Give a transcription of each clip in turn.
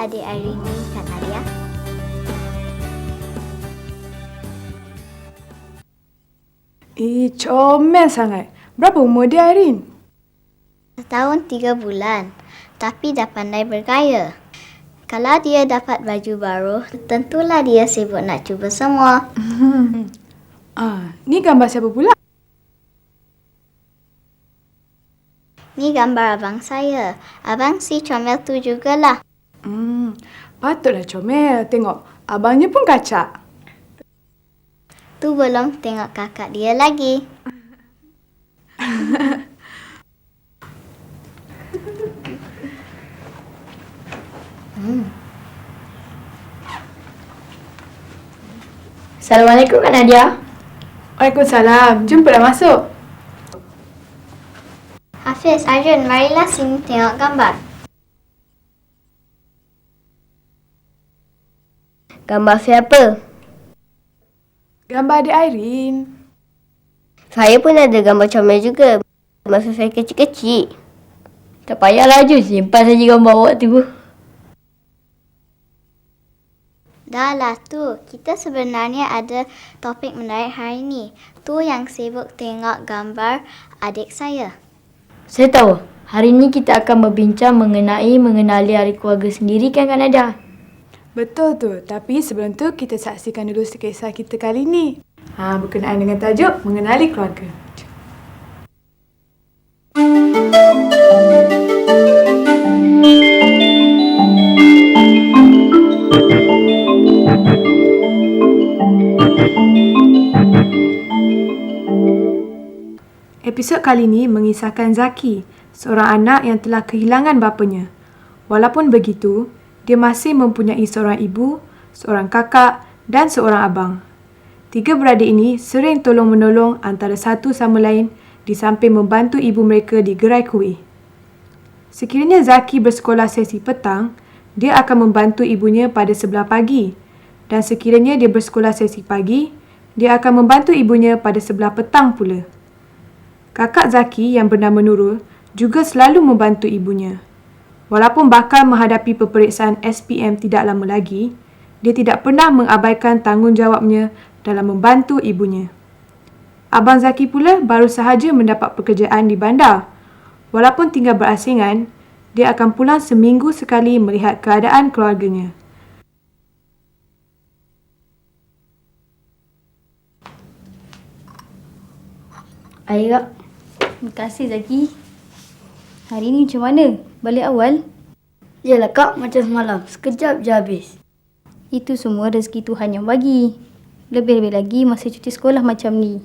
adik Airini, Kak Nadia? Comel sangat. Berapa umur dia, Airin? Setahun 3 bulan, tapi dah pandai bergaya. Kalau dia dapat baju baru, tentulah dia sibuk nak cuba semua. Ni gambar siapa pula? Ni gambar abang saya. Abang si comel tu jugalah. Patutlah comel. Tengok, abangnya pun kacak. Tu belum tengok kakak dia lagi. Assalamualaikum Kak Nadia. Waalaikumsalam. Jumpalah masuk. Hafiz, Arjun, marilah sini tengok gambar. Gambar siapa? Gambar adik Airin. Saya pun ada gambar comel juga. Masa saya kecil-kecil. Tak payahlah Jun, simpan saja gambar awak tu. Dah lah tu, kita sebenarnya ada topik menarik hari ni. Tu yang sibuk tengok gambar adik saya. Saya tahu, hari ini kita akan berbincang mengenali hari keluarga sendiri kan Kak Nadia? Betul tu. Tapi sebelum tu, kita saksikan dulu kisah kita kali ni. Berkenaan dengan tajuk mengenali keluarga. Episod kali ini mengisahkan Zaki, seorang anak yang telah kehilangan bapanya. Walaupun begitu, dia masih mempunyai seorang ibu, seorang kakak dan seorang abang. 3 beradik ini sering tolong-menolong antara satu sama lain di samping membantu ibu mereka di gerai kuih. Sekiranya Zaki bersekolah sesi petang, dia akan membantu ibunya pada sebelah pagi. Dan sekiranya dia bersekolah sesi pagi, dia akan membantu ibunya pada sebelah petang pula. Kakak Zaki yang bernama Nurul juga selalu membantu ibunya. Walaupun bakal menghadapi peperiksaan SPM tidak lama lagi, dia tidak pernah mengabaikan tanggungjawabnya dalam membantu ibunya. Abang Zaki pula baru sahaja mendapat pekerjaan di bandar. Walaupun tinggal berasingan, dia akan pulang seminggu sekali melihat keadaan keluarganya. Air Kak. Terima kasih Zaki. Hari ni macam mana? Balik awal? Yalah Kak, macam semalam. Sekejap je habis. Itu semua rezeki Tuhan yang bagi. Lebih-lebih lagi masa cuti sekolah macam ni.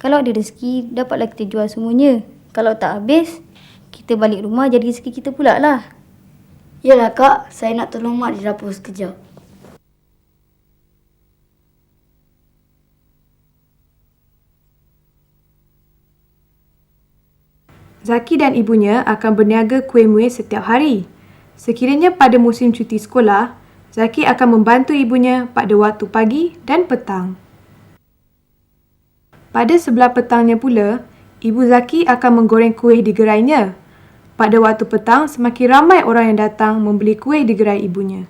Kalau ada rezeki, dapatlah kita jual semuanya. Kalau tak habis, kita balik rumah jadi rezeki kita pula lah. Yalah Kak, saya nak tolong Mak di dapur sekejap. Zaki dan ibunya akan berniaga kuih muih setiap hari. Sekiranya pada musim cuti sekolah, Zaki akan membantu ibunya pada waktu pagi dan petang. Pada sebelah petangnya pula, ibu Zaki akan menggoreng kuih di gerainya. Pada waktu petang, semakin ramai orang yang datang membeli kuih di gerai ibunya.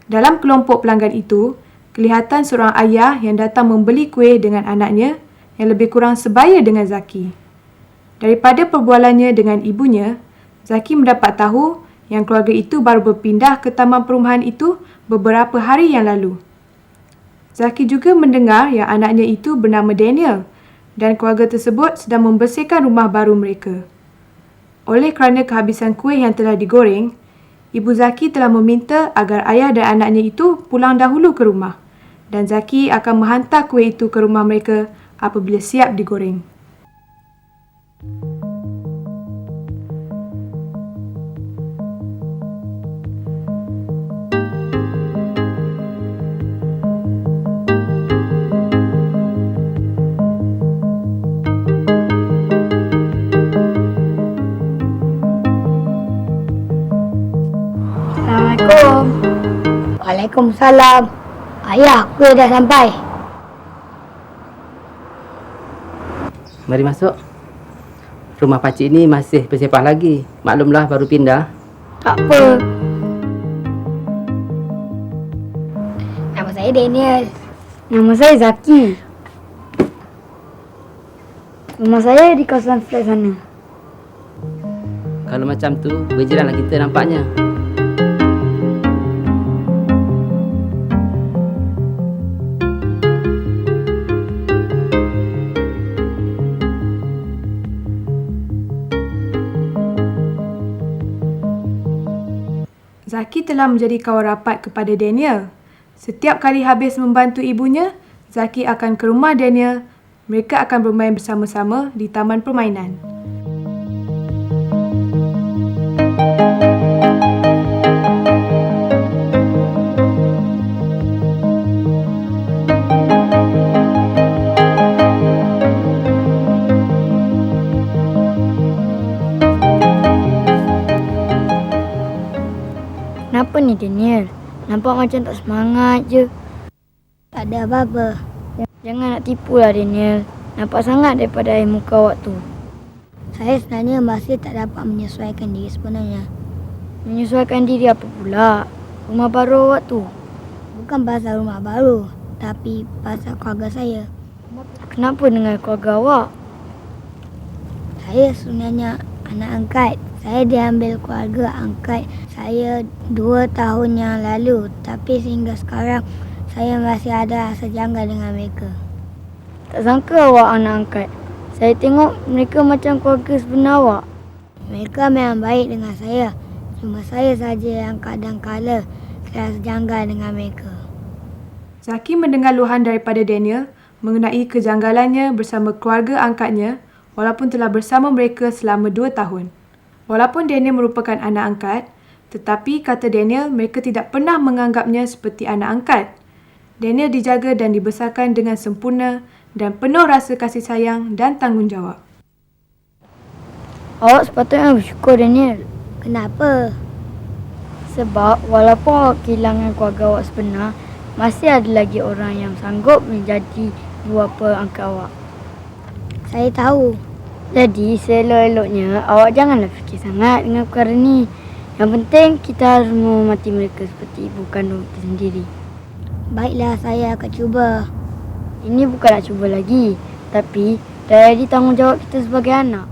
Dalam kelompok pelanggan itu, kelihatan seorang ayah yang datang membeli kuih dengan anaknya yang lebih kurang sebaya dengan Zaki. Daripada perbualannya dengan ibunya, Zaki mendapat tahu yang keluarga itu baru berpindah ke taman perumahan itu beberapa hari yang lalu. Zaki juga mendengar yang anaknya itu bernama Daniel dan keluarga tersebut sedang membersihkan rumah baru mereka. Oleh kerana kehabisan kuih yang telah digoreng, Ibu Zaki telah meminta agar ayah dan anaknya itu pulang dahulu ke rumah dan Zaki akan menghantar kuih itu ke rumah mereka apabila siap digoreng. Assalamualaikum. Waalaikumsalam. Ayah, kuih dah sampai. Mari masuk. Rumah pakcik ini masih bersepah lagi. Maklumlah baru pindah. Tak apa. Nama saya Daniel. Nama saya Zaki. Rumah saya di kawasan flat sana. Kalau macam tu, berjiranlah kita nampaknya. Zaki telah menjadi kawan rapat kepada Daniel. Setiap kali habis membantu ibunya, Zaki akan ke rumah Daniel. Mereka akan bermain bersama-sama di taman permainan. Kenapa ni Daniel? Nampak macam tak semangat je. Tak ada apa-apa. Jangan nak tipulah Daniel. Nampak sangat daripada air muka awak tu. Saya sebenarnya masih tak dapat menyesuaikan diri sebenarnya. Menyesuaikan diri apa pula? Rumah baru awak tu. Bukan pasal rumah baru, tapi pasal keluarga saya. Kenapa dengan keluarga awak? Saya sebenarnya anak angkat. Saya diambil keluarga angkat saya 2 tahun yang lalu. Tapi sehingga sekarang, saya masih ada rasa janggal dengan mereka. Tak sangka awak anak angkat. Saya tengok mereka macam keluarga sebenar awak. Mereka memang baik dengan saya. Cuma saya saja yang kadang-kala terasa janggal dengan mereka. Zaki mendengar luahan daripada Daniel mengenai kejanggalannya bersama keluarga angkatnya walaupun telah bersama mereka selama 2 tahun. Walaupun Daniel merupakan anak angkat, tetapi kata Daniel, mereka tidak pernah menganggapnya seperti anak angkat. Daniel dijaga dan dibesarkan dengan sempurna dan penuh rasa kasih sayang dan tanggungjawab. Awak sepatutnya bersyukur Daniel. Kenapa? Sebab walaupun awak kehilangan keluarga awak sebenar, masih ada lagi orang yang sanggup menjadi ibu bapa angkat awak. Saya tahu. Jadi seelok-eloknya awak janganlah fikir sangat dengan perkara ni. Yang penting kita harus menghormati mereka seperti ibu kandung kita sendiri. Baiklah, saya akan cuba. Ini bukan nak cuba lagi, tapi dah jadi tanggungjawab kita sebagai anak.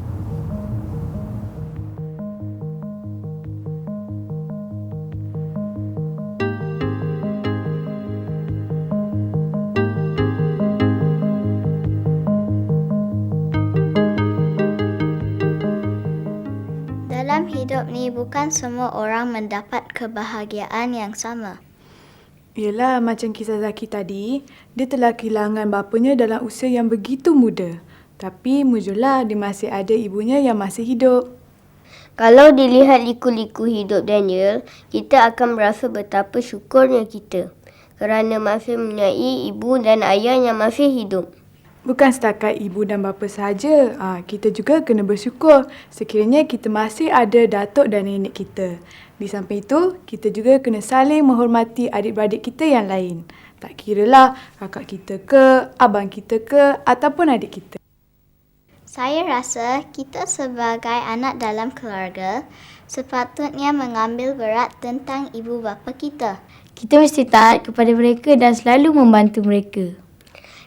Dalam hidup ni bukan semua orang mendapat kebahagiaan yang sama. Yelah, macam kisah Zaki tadi, dia telah kehilangan bapanya dalam usia yang begitu muda. Tapi mujurlah dia masih ada ibunya yang masih hidup. Kalau dilihat liku-liku hidup Daniel, kita akan merasa betapa syukurnya kita kerana masih mempunyai ibu dan ayah yang masih hidup. Bukan setakat ibu dan bapa sahaja, kita juga kena bersyukur sekiranya kita masih ada datuk dan nenek kita. Di samping itu, kita juga kena saling menghormati adik-beradik kita yang lain. Tak kiralah kakak kita ke, abang kita ke ataupun adik kita. Saya rasa kita sebagai anak dalam keluarga sepatutnya mengambil berat tentang ibu bapa kita. Kita mesti taat kepada mereka dan selalu membantu mereka.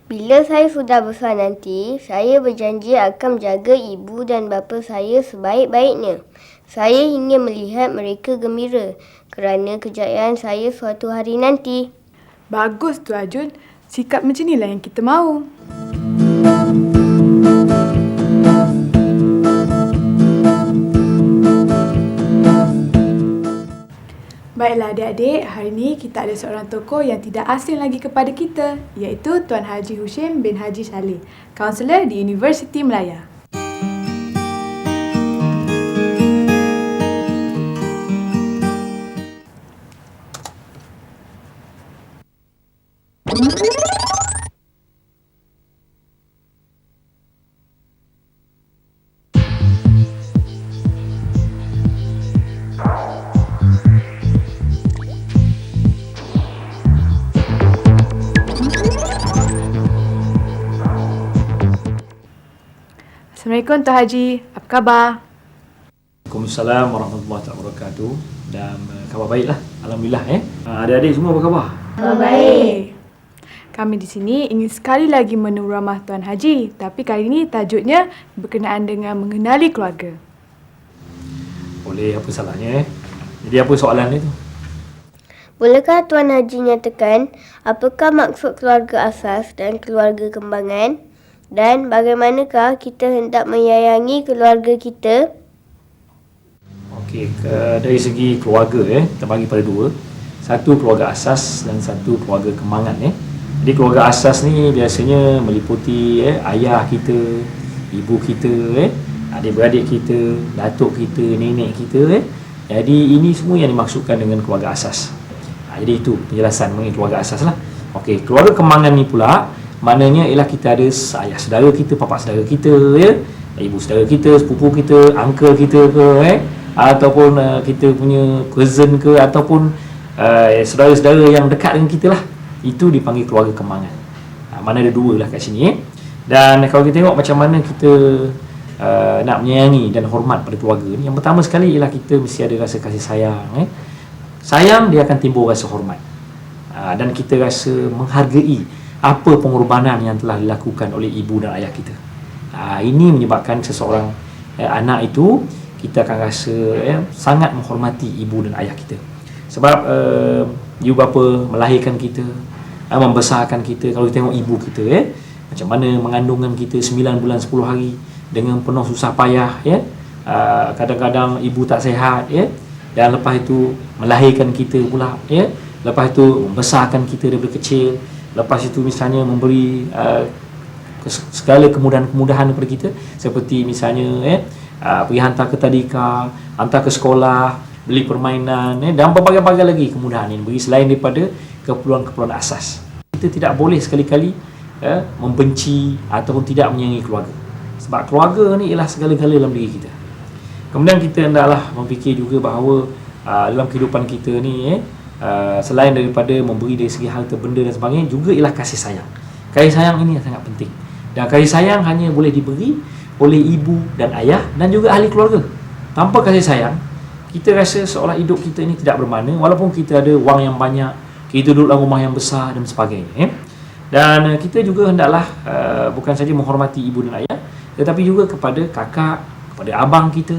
Bila saya sudah besar nanti, saya berjanji akan menjaga ibu dan bapa saya sebaik-baiknya. Saya ingin melihat mereka gembira kerana kejayaan saya suatu hari nanti. Bagus tu Arjun, sikap macam inilah yang kita mahu. Baiklah adik-adik, hari ini kita ada seorang tokoh yang tidak asing lagi kepada kita, iaitu Tuan Haji Hushim bin Haji Saleh, kaunselor di Universiti Melaya. Assalamualaikum Tuan Haji. Apa khabar? Waalaikumsalam warahmatullahi wabarakatuh. Dan khabar baiklah. Alhamdulillah. Adik-adik semua apa khabar? Baik. Kami di sini ingin sekali lagi menemu ramah Tuan Haji, tapi kali ini tajuknya berkenaan dengan mengenali keluarga. Boleh, apa salahnya? Jadi apa soalan dia tu? Bolehkah Tuan Haji nyatakan apakah maksud keluarga asas dan keluarga kembangan? Dan bagaimanakah kita hendak menyayangi keluarga kita? Okey, dari segi keluarga kita bagi pada dua. Satu keluarga asas dan satu keluarga kembangan. Jadi keluarga asas ni biasanya meliputi ayah kita, ibu kita, adik-beradik kita, datuk kita, nenek kita. Jadi ini semua yang dimaksudkan dengan keluarga asas. Jadi itu penjelasan mengenai keluarga asas lah. Okey, keluarga kembangan ni pula maknanya ialah kita ada ayah saudara kita, bapa saudara kita, ibu saudara kita, sepupu kita, uncle kita ke, ataupun kita punya cousin ke, ataupun saudara-saudara yang dekat dengan kita lah. Itu dipanggil keluarga kembangan. Mana ada dua lah kat sini. Dan kalau kita tengok macam mana kita nak menyayangi dan hormat pada keluarga ni, yang pertama sekali ialah kita mesti ada rasa kasih sayang. Sayang, dia akan timbul rasa hormat. Dan kita rasa menghargai apa pengorbanan yang telah dilakukan oleh ibu dan ayah kita. Ini menyebabkan seseorang anak itu, kita akan rasa sangat menghormati ibu dan ayah kita. Sebab ibu bapa melahirkan kita, membesarkan kita. Kalau kita tengok ibu kita, macam mana mengandungkan kita 9 bulan 10 hari dengan penuh susah payah. Kadang-kadang ibu tak sihat, dan lepas itu melahirkan kita pula, lepas itu membesarkan kita daripada kecil, lepas itu misalnya memberi segala kemudahan-kemudahan kepada kita, seperti misalnya pergi hantar ke tadika, hantar ke sekolah, beli permainan, dan berbagai-bagai lagi kemudahan yang beri selain daripada keperluan-keperluan asas. Kita tidak boleh sekali-kali membenci ataupun tidak menyayangi keluarga, sebab keluarga ni ialah segala-galanya dalam diri kita. Kemudian kita hendaklah memfikir juga bahawa dalam kehidupan kita ni, selain daripada memberi dari segi harta benda dan sebagainya, juga ialah kasih sayang. Kasih sayang ini sangat penting. Dan kasih sayang hanya boleh diberi oleh ibu dan ayah dan juga ahli keluarga. Tanpa kasih sayang, kita rasa seolah hidup kita ini tidak bermakna, walaupun kita ada wang yang banyak, kita duduk dalam rumah yang besar dan sebagainya. Dan kita juga hendaklah bukan saja menghormati ibu dan ayah, tetapi juga kepada kakak, kepada abang kita,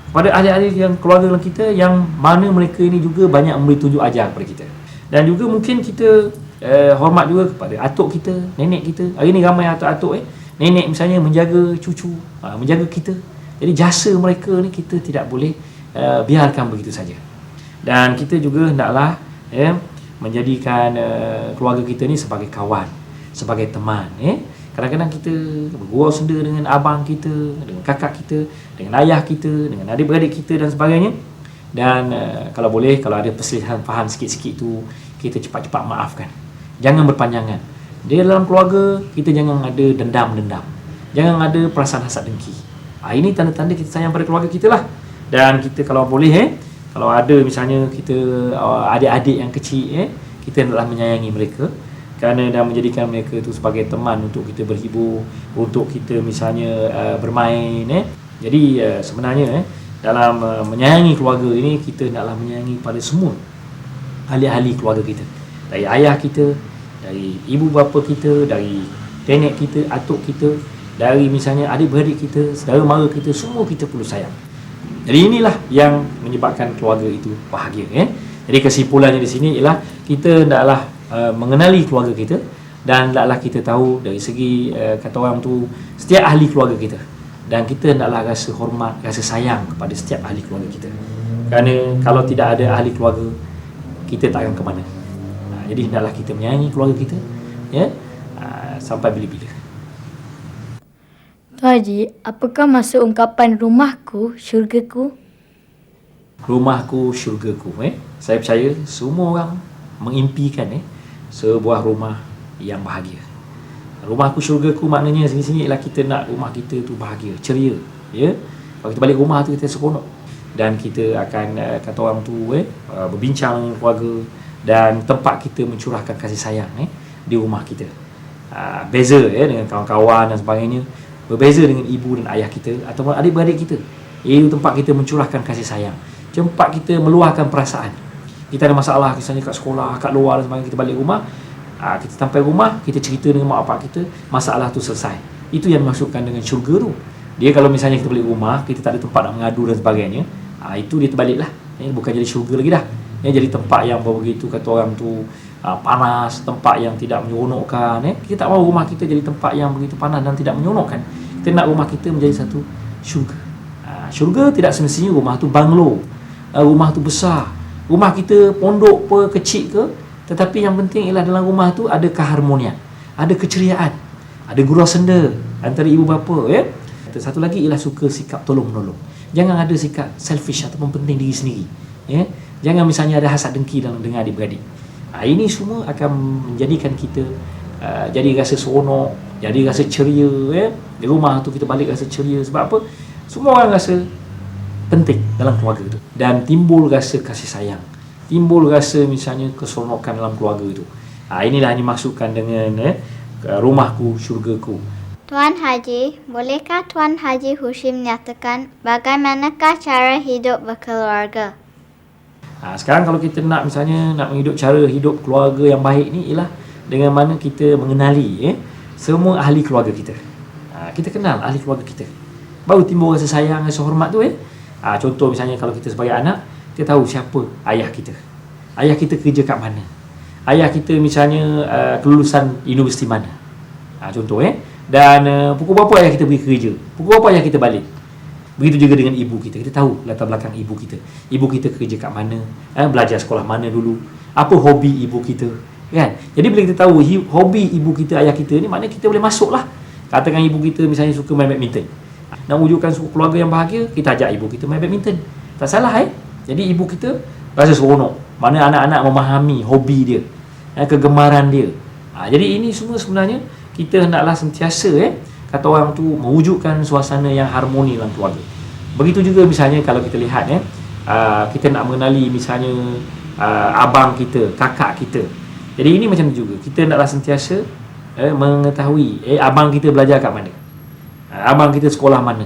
kepada ahli-ahli yang keluarga kita, yang mana mereka ini juga banyak memberi tunjuk ajar kepada kita. Dan juga mungkin kita hormat juga kepada atuk kita, nenek kita. Hari ni ramai atuk-atuk nenek misalnya menjaga cucu, menjaga kita. Jadi jasa mereka ni kita tidak boleh biarkan begitu saja. Dan kita juga hendaklah menjadikan keluarga kita ni sebagai kawan, sebagai teman. Kadang-kadang kita bergurau senda dengan abang kita, dengan kakak kita, dengan ayah kita, dengan adik-beradik kita dan sebagainya. Dan kalau boleh, kalau ada perselisihan faham sikit-sikit tu, kita cepat-cepat maafkan. Jangan berpanjangan. Di dalam keluarga, kita jangan ada dendam-dendam. Jangan ada perasaan hasad dengki. Ini tanda-tanda kita sayang pada keluarga kita lah. Dan kita kalau boleh, kalau ada misalnya kita adik-adik yang kecil, kita hendaklah menyayangi mereka, kerana dah menjadikan mereka itu sebagai teman untuk kita berhibur, untuk kita misalnya bermain. Jadi sebenarnya dalam menyayangi keluarga ini, kita hendaklah menyayangi pada semua ahli-ahli keluarga kita. Dari ayah kita, dari ibu bapa kita, dari nenek kita, atuk kita, dari misalnya adik-beradik kita, saudara mara kita, semua kita perlu sayang. Jadi inilah yang menyebabkan keluarga itu bahagia. Jadi kesimpulannya di sini ialah kita hendaklah mengenali keluarga kita, dan hendaklah kita tahu dari segi kata orang tu, setiap ahli keluarga kita, dan kita hendaklah rasa hormat, rasa sayang kepada setiap ahli keluarga kita. Kerana kalau tidak ada ahli keluarga, kita tak akan ke mana. Jadi hendaklah kita menyayangi keluarga kita, sampai bila-bila. Tuan Haji, apakah maksud ungkapan rumahku, syurgaku? Rumahku, syurgaku. Saya percaya semua orang mengimpikan sebuah rumah yang bahagia. Rumahku, syurgaku maknanya sini-sini ialah kita nak rumah kita tu bahagia, ceria. Kalau kita balik rumah tu, kita seronok. Dan kita akan, kata orang tu, berbincang dengan keluarga, dan tempat kita mencurahkan kasih sayang di rumah kita. Beza dengan kawan-kawan dan sebagainya. Berbeza dengan ibu dan ayah kita ataupun adik-beradik kita. Iaitu tempat kita mencurahkan kasih sayang. Tempat kita meluahkan perasaan. Kita ada masalah misalnya kat sekolah, kat luar dan sebagainya, kita balik rumah, kita sampai rumah, kita cerita dengan mak bapak kita, masalah tu selesai. Itu yang dimaksudkan dengan syurga tu. Dia kalau misalnya kita balik rumah, kita tak ada tempat nak mengadu dan sebagainya, itu dia terbalik lah. Bukan jadi syurga lagi dah. Jadi tempat yang begitu kata orang tu panas, tempat yang tidak menyeronokkan. Kita tak mahu rumah kita jadi tempat yang begitu panas dan tidak menyeronokkan. Kita nak rumah kita menjadi satu syurga. Syurga tidak semestinya rumah tu banglo, rumah tu besar, rumah kita pondok ke kecil ke, tetapi yang penting ialah dalam rumah tu ada keharmonian, ada keceriaan, ada gurau senda antara ibu bapa. Satu lagi ialah suka sikap tolong menolong. Jangan ada sikap selfish ataupun penting diri sendiri. Jangan misalnya ada hasad dengki dengan adik-beradik. Ini semua akan menjadikan kita jadi rasa seronok, jadi rasa ceria. Di rumah tu kita balik rasa ceria. Sebab apa? Semua orang rasa penting dalam keluarga tu. Dan timbul rasa kasih sayang, timbul rasa misalnya keseronokan dalam keluarga itu. Inilah yang dimaksudkan dengan rumahku, syurgaku. Tuan Haji, bolehkah Tuan Haji Hushim nyatakan bagaimanakah cara hidup berkeluarga? Sekarang kalau kita nak misalnya nak menghidup cara hidup keluarga yang baik ni ialah dengan mana kita mengenali semua ahli keluarga kita. Kita kenal ahli keluarga kita, baru timbul rasa sayang, rasa hormat tu. Contoh misalnya kalau kita sebagai anak, kita tahu siapa ayah kita. Ayah kita kerja kat mana. Ayah kita misalnya kelulusan universiti mana. Contoh Dan pukul berapa ayah kita pergi kerja, pukul berapa ayah kita balik. Begitu juga dengan ibu kita. Kita tahu latar belakang ibu kita. Ibu kita kerja kat mana, belajar sekolah mana dulu, apa hobi ibu kita, kan? Jadi bila kita tahu hobi ibu kita, ayah kita ni, maknanya kita boleh masuk lah. Katakan ibu kita misalnya suka main badminton. Nak wujudkan keluarga yang bahagia, kita ajak ibu kita main badminton. Tak salah. Jadi ibu kita rasa seronok. Mana anak-anak memahami hobi dia, kegemaran dia. Jadi ini semua sebenarnya kita hendaklah sentiasa kata orang tu mewujudkan suasana yang harmoni dalam keluarga. Begitu juga misalnya kalau kita lihat kita nak mengenali misalnya abang kita, kakak kita. Jadi ini macam tu juga. Kita hendaklah sentiasa mengetahui abang kita belajar kat mana, abang kita sekolah mana.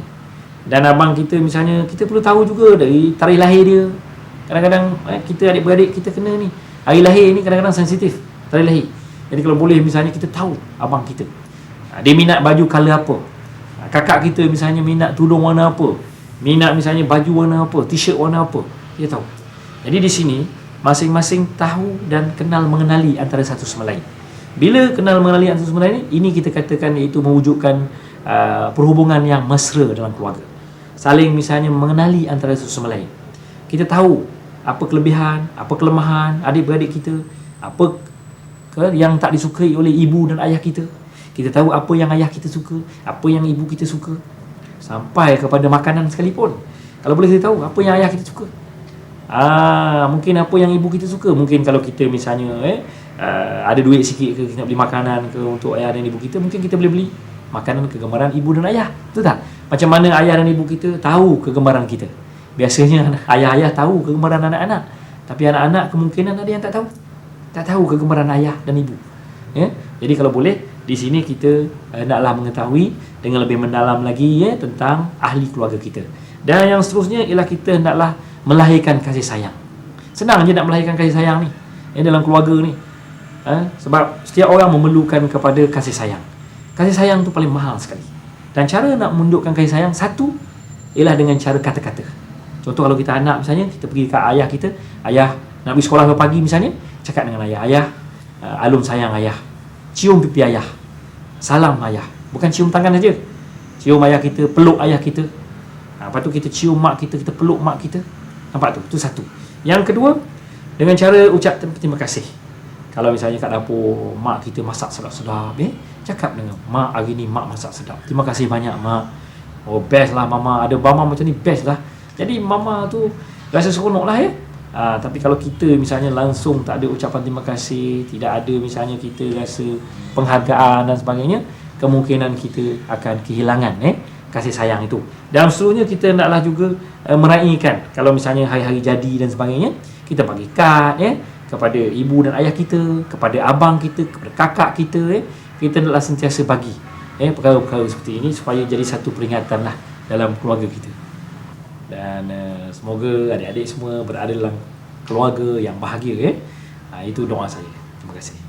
Dan abang kita misalnya kita perlu tahu juga dari tarikh lahir dia. Kadang-kadang kita adik-beradik kita kena ni, hari lahir ni kadang-kadang sensitif, tarikh lahir. Jadi kalau boleh misalnya kita tahu abang kita, dia minat baju colour apa, kakak kita misalnya minat tudung warna apa, minat misalnya baju warna apa, t-shirt warna apa, kita tahu. Jadi di sini masing-masing tahu dan kenal mengenali antara satu sama lain. Bila kenal mengenali antara satu sama lain, ini kita katakan iaitu mewujudkan perhubungan yang mesra dalam keluarga. Saling misalnya mengenali antara satu sama lain. Kita tahu apa kelebihan, apa kelemahan adik-beradik kita, apa yang tak disukai oleh ibu dan ayah kita. Kita tahu apa yang ayah kita suka, apa yang ibu kita suka, sampai kepada makanan sekalipun. Kalau boleh kita tahu apa yang ayah kita suka, mungkin apa yang ibu kita suka. Mungkin kalau kita misalnya ada duit sikit ke, kita nak beli makanan ke untuk ayah dan ibu kita, mungkin kita boleh beli makanan kegemaran ibu dan ayah. Betul tak? Macam mana ayah dan ibu kita tahu kegemaran kita. Biasanya ayah-ayah tahu kegemaran anak-anak, tapi anak-anak kemungkinan ada yang tak tahu kegemaran ayah dan ibu. Jadi kalau boleh di sini kita hendaklah mengetahui dengan lebih mendalam lagi tentang ahli keluarga kita. Dan yang seterusnya ialah kita hendaklah melahirkan kasih sayang. Senang je nak melahirkan kasih sayang ni dalam keluarga ni. Sebab setiap orang memerlukan kepada kasih sayang. Kasih sayang tu paling mahal sekali. Dan cara nak menunjukkan kasih sayang, satu ialah dengan cara kata-kata. Contoh kalau kita anak misalnya, kita pergi ke ayah kita, ayah nak pergi sekolah pagi misalnya, cakap dengan ayah, ayah, alun sayang ayah, cium pipi ayah, salam ayah. Bukan cium tangan saja, cium ayah kita, peluk ayah kita. Lepas tu kita cium mak kita, kita peluk mak kita. Nampak tu? Itu satu. Yang kedua, dengan cara ucap terima kasih. Kalau misalnya kat dapur mak kita masak sedap-sedap, cakap dengan mak, hari ni mak masak sedap, terima kasih banyak mak. Oh best lah mama, ada mama macam ni best lah. Jadi mama tu rasa seronok lah tapi kalau kita misalnya langsung tak ada ucapan terima kasih, tidak ada misalnya kita rasa penghargaan dan sebagainya, kemungkinan kita akan kehilangan kasih sayang itu. Dan seterusnya kita hendaklah juga meraihkan, kalau misalnya hari-hari jadi dan sebagainya, kita bagi kad kepada ibu dan ayah kita, kepada abang kita, kepada kakak kita, kita hendaklah sentiasa bagi perkara-perkara seperti ini supaya jadi satu peringatan lah dalam keluarga kita. Dan semoga adik-adik semua berada dalam keluarga yang bahagia. Itu doa saya. Terima kasih.